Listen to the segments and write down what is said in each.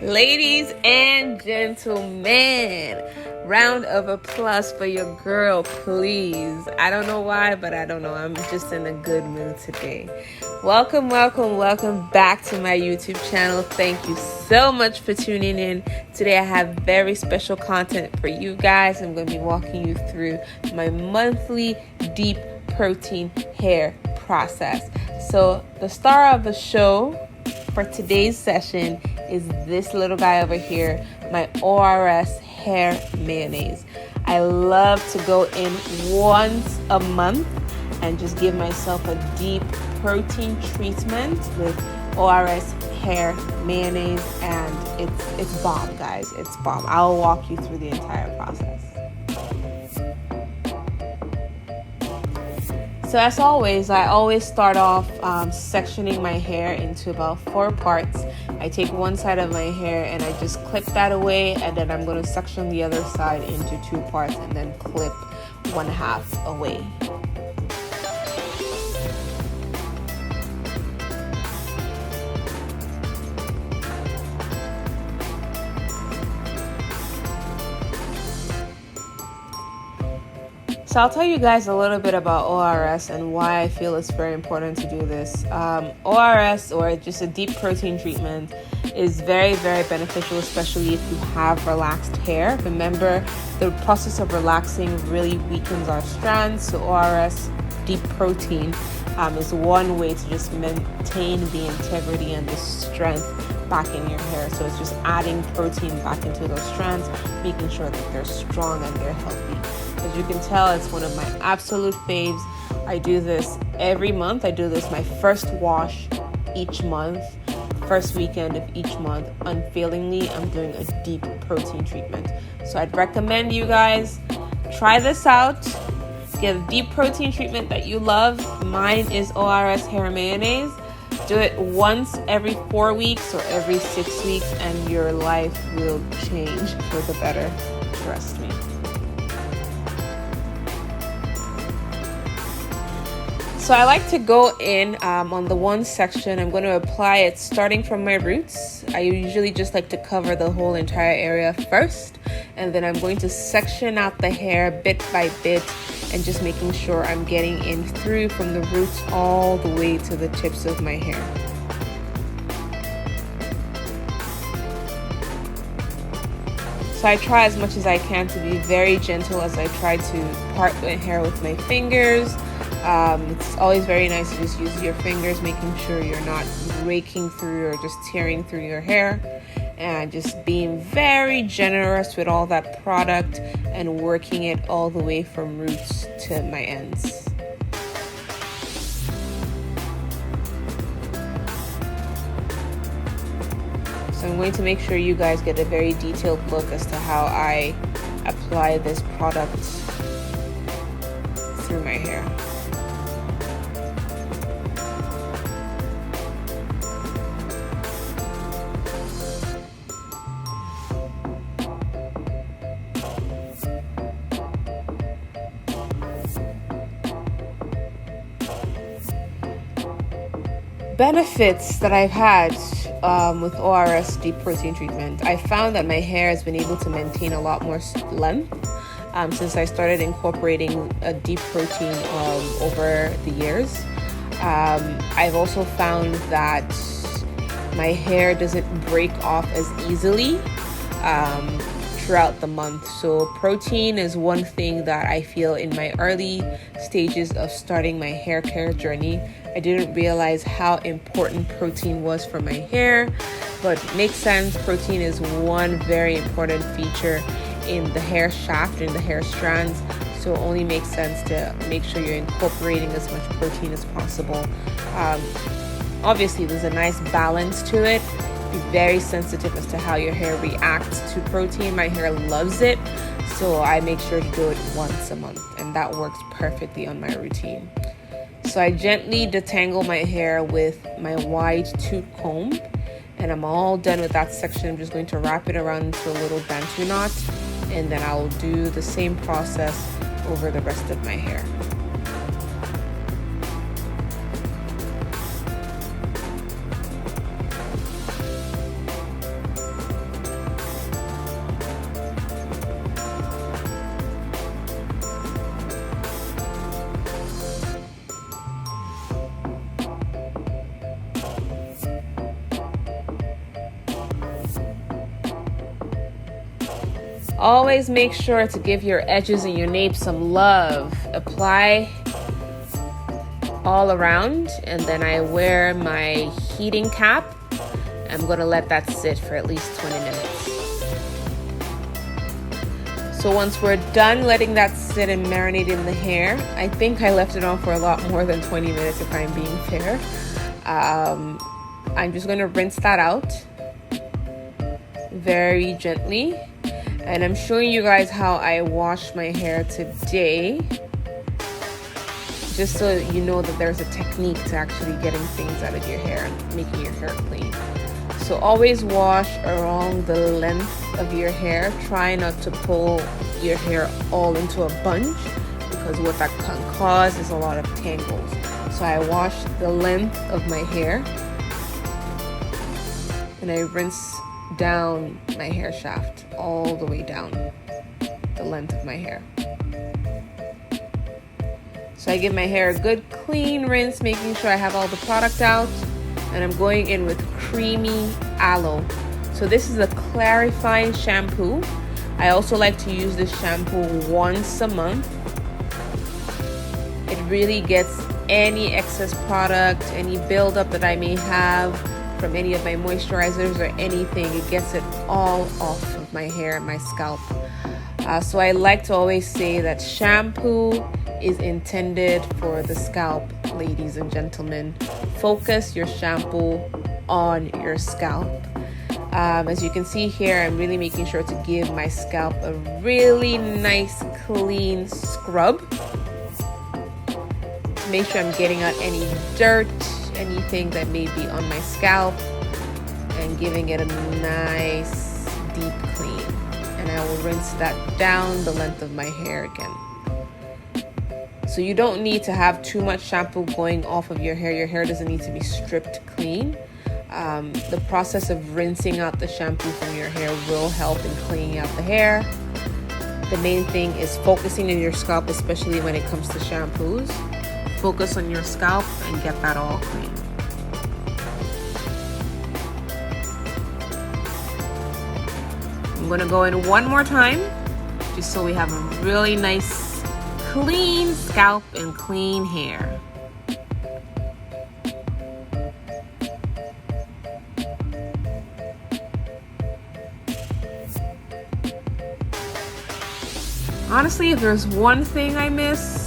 Ladies and gentlemen, round of applause for your girl, please. I don't know why, but I don't know. I'm just in a good mood today. Welcome back to my YouTube channel. Thank you so much for tuning in. Today I have very special content for you guys. I'm going to be walking you through my monthly deep protein hair process. So the star of the show for today's session is this little guy over here, my ORS Hair Mayonnaise. I love to go in once a month and just give myself a deep protein treatment with ORS Hair Mayonnaise, and it's bomb, guys. It's bomb. I'll walk you through the entire process. So as always, I always start off sectioning my hair into about 4 parts. I take one side of my hair and I just clip that away, and then I'm going to section the other side into 2 parts and then clip 1/2 away. So I'll tell you guys a little bit about ORS and why I feel it's very important to do this. ORS, or just a deep protein treatment, is very, very beneficial, especially if you have relaxed hair. Remember, the process of relaxing really weakens our strands, so ORS deep protein is one way to just maintain the integrity and the strength back in your hair. So it's just adding protein back into those strands, making sure that they're strong and they're healthy. As you can tell, it's one of my absolute faves. I do this every month. I do this my first wash each month, first weekend of each month. Unfailingly, I'm doing a deep protein treatment. So I'd recommend you guys try this out. Get a deep protein treatment that you love. Mine is ORS Hair Mayonnaise. Do it once every 4 weeks or every 6 weeks, and your life will change for the better. Trust me. So I like to go in on the one section. I'm going to apply it starting from my roots. I usually just like to cover the whole entire area first, and then I'm going to section out the hair bit by bit and just making sure I'm getting in through from the roots all the way to the tips of my hair. So I try as much as I can to be very gentle as I try to part my hair with my fingers. It's always very nice to just use your fingers, making sure you're not raking through or just tearing through your hair, and just being very generous with all that product and working it all the way from roots to my ends. So I'm going to make sure you guys get a very detailed look as to how I apply this product through my hair. Benefits that I've had with ORS deep protein treatment. I found that my hair has been able to maintain a lot more length since I started incorporating a deep protein over the years. I've also found that my hair doesn't break off as easily throughout the month. So protein is one thing that I feel in my early stages of starting my hair care journey, I didn't realize how important protein was for my hair, but it makes sense. Protein is one very important feature in the hair shaft, in the hair strands, so it only makes sense to make sure you're incorporating as much protein as possible. Obviously, there's a nice balance to it. Be very sensitive as to how your hair reacts to protein. My hair loves it, so I make sure to do it once a month, and that works perfectly on my routine. So I gently detangle my hair with my wide tooth comb, and I'm all done with that section. I'm just going to wrap it around into a little bantu knot, and then I'll do the same process over the rest of my hair. Always make sure to give your edges and your nape some love. Apply all around, and then I wear my heating cap. I'm gonna let that sit for at least 20 minutes. So once we're done letting that sit and marinate in the hair, I think I left it on for a lot more than 20 minutes if I'm being fair. I'm just gonna rinse that out very gently. And I'm showing you guys how I wash my hair today, just so you know that there's a technique to actually getting things out of your hair and making your hair clean. So always wash along the length of your hair. Try not to pull your hair all into a bunch, because what that can cause is a lot of tangles. So I wash the length of my hair and I rinse down my hair shaft all the way down the length of my hair. So I give my hair a good clean rinse, making sure I have all the product out, and I'm going in with creamy aloe. So this is a clarifying shampoo. I also like to use this shampoo once a month. It really gets any excess product, any buildup that I may have from any of my moisturizers or anything. It gets it all off of my hair and my scalp. So I like to always say that shampoo is intended for the scalp, ladies and gentlemen. Focus your shampoo on your scalp. As you can see here, I'm really making sure to give my scalp a really nice clean scrub. Make sure I'm getting out any dirt, anything that may be on my scalp, and giving it a nice deep clean. And I will rinse that down the length of my hair again. So you don't need to have too much shampoo going off of your hair. Your hair doesn't need to be stripped clean. The process of rinsing out the shampoo from your hair will help in cleaning out the hair. The main thing is focusing on your scalp, especially when it comes to shampoos. Focus on your scalp and get that all clean. I'm going to go in one more time, just so we have a really nice clean scalp and clean hair. Honestly, if there's one thing I miss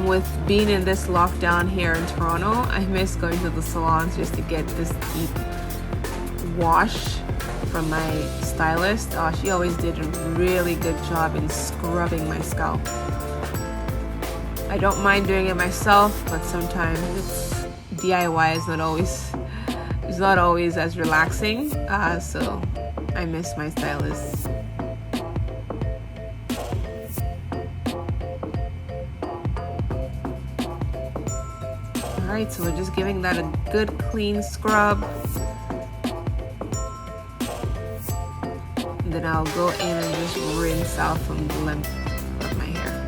with being in this lockdown here in Toronto, I miss going to the salons just to get this deep wash from my stylist. She always did a really good job in scrubbing my scalp. I don't mind doing it myself, but sometimes it's DIY is not always as relaxing. So I miss my stylist. Alright, so we're just giving that a good clean scrub. And then I'll go in and just rinse out from the length of my hair.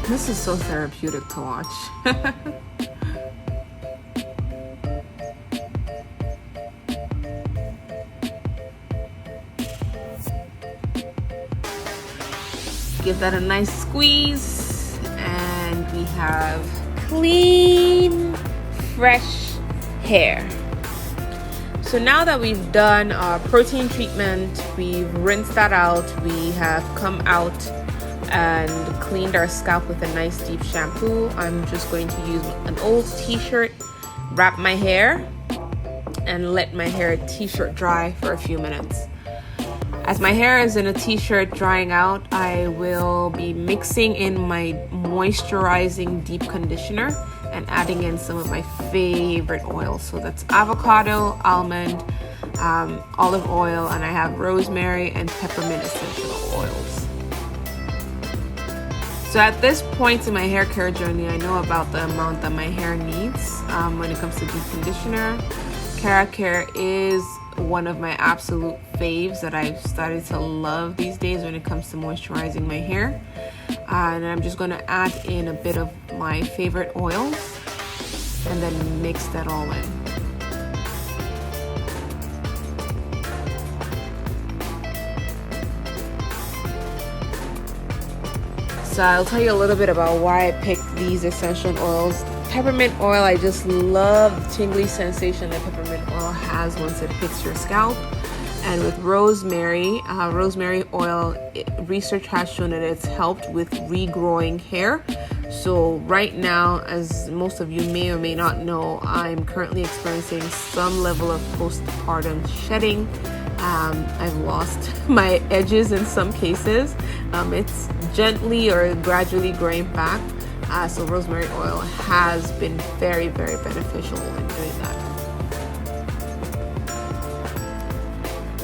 This is so therapeutic to watch. Give that a nice squeeze, and we have clean, fresh hair. So now that we've done our protein treatment, we've rinsed that out, we have come out and cleaned our scalp with a nice deep shampoo. I'm just going to use an old t-shirt, wrap my hair, and let my hair t-shirt dry for a few minutes. As my hair is in a t-shirt drying out, I will be mixing in my moisturizing deep conditioner. and adding in some of my favorite oils. So that's avocado, almond, olive oil, and I have rosemary and peppermint essential oils. So at this point in my hair care journey, I know about the amount that my hair needs when it comes to deep conditioner. Care is one of my absolute faves that I've started to love these days when it comes to moisturizing my hair. And I'm just going to add in a bit of my favorite oils and then mix that all in. So I'll tell you a little bit about why I picked these essential oils. Peppermint oil, I just love the tingly sensation that peppermint oil has once it hits your scalp. And with rosemary, rosemary oil, research has shown that it's helped with regrowing hair. So right now, as most of you may or may not know, I'm currently experiencing some level of postpartum shedding. I've lost my edges in some cases. It's gently or gradually growing back. So rosemary oil has been very, very beneficial in doing that.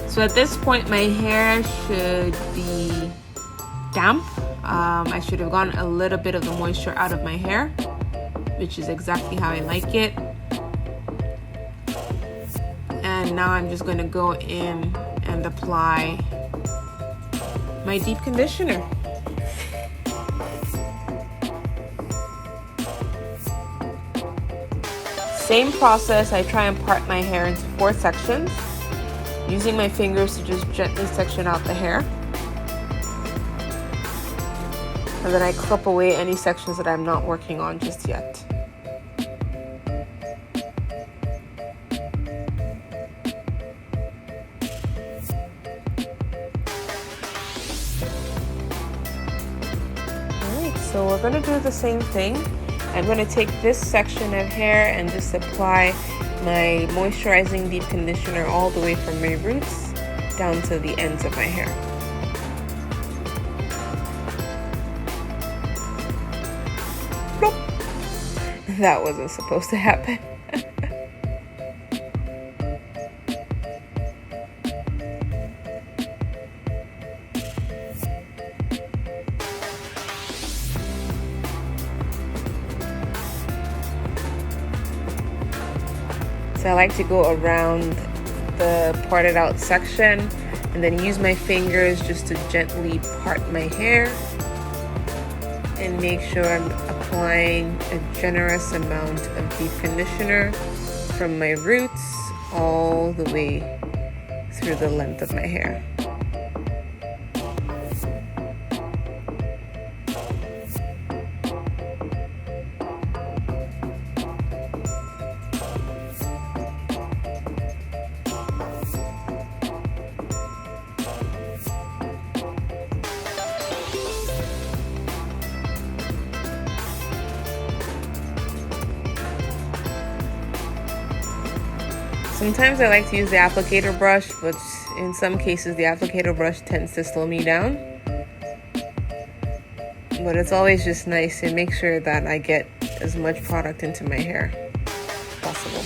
So at this point, my hair should be damp. I should have gotten a little bit of the moisture out of my hair, which is exactly how I like it. And now I'm just going to go in and apply my deep conditioner. Same process, I try and part my hair into 4 sections, using my fingers to just gently section out the hair. And then I clip away any sections that I'm not working on just yet. Alright, so we're going to do the same thing. I'm going to take this section of hair and just apply my moisturizing deep conditioner all the way from my roots down to the ends of my hair. Bloop. That wasn't supposed to happen. So I like to go around the parted out section and then use my fingers just to gently part my hair and make sure I'm applying a generous amount of deep conditioner from my roots all the way through the length of my hair. Sometimes I like to use the applicator brush, but in some cases the applicator brush tends to slow me down. But it's always just nice to make sure that I get as much product into my hair as possible.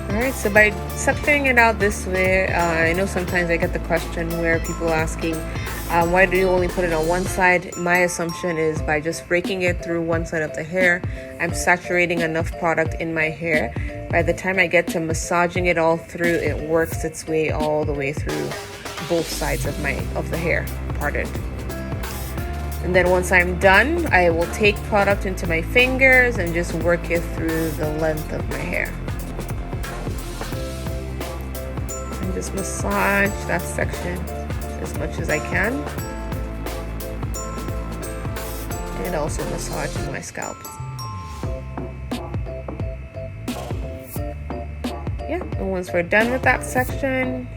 Alright, so by sectioning it out this way, I know sometimes I get the question where people asking, why do you only put it on one side? My assumption is by just breaking it through one side of the hair, I'm saturating enough product in my hair. By the time I get to massaging it all through, it works its way all the way through both sides of the hair parted. And then once I'm done, I will take product into my fingers and just work it through the length of my hair. Just massage that section as much as I can, and also massaging my scalp. Yeah, and once we're done with that section,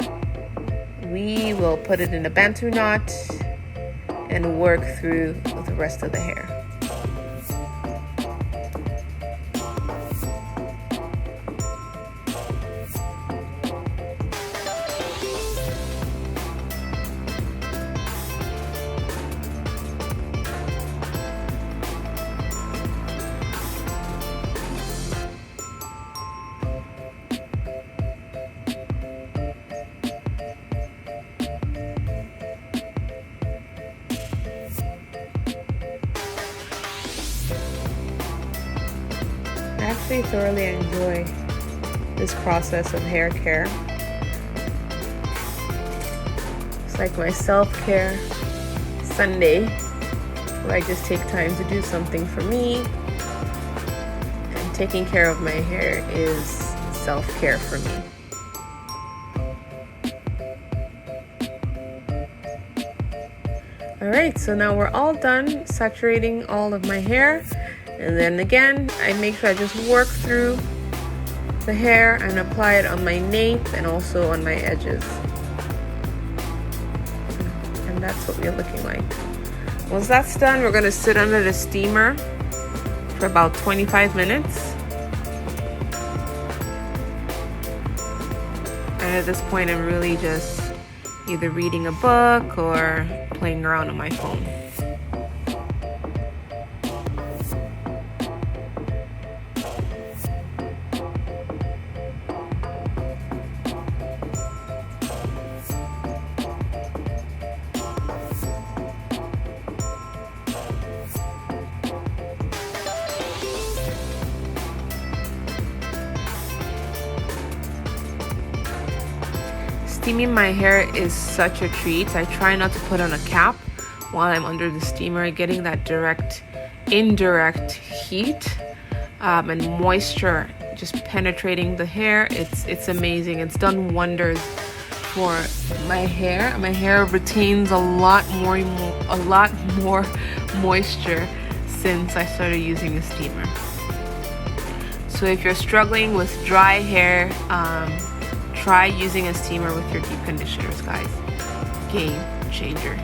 we will put it in a bantu knot and work through the rest of the hair. actually thoroughly enjoy this process of hair care. It's like my self-care Sunday, where I just take time to do something for me, and taking care of my hair is self-care for me. Alright, so now we're all done saturating all of my hair, and then again I make sure I just work through the hair and apply it on my nape and also on my edges. And that's what we're looking like. Once that's done, we're going to sit under the steamer for about 25 minutes. And at this point, I'm really just either reading a book or playing around on my phone. Steaming my hair is such a treat. I try not to put on a cap while I'm under the steamer, getting that indirect heat and moisture just penetrating the hair. It's amazing. It's done wonders for my hair. My hair retains a lot more moisture since I started using the steamer. So if you're struggling with dry hair, try using a steamer with your deep conditioners, guys. Game changer.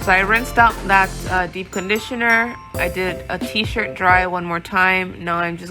So I rinsed out that deep conditioner. I did a t-shirt dry one more time. Now I'm just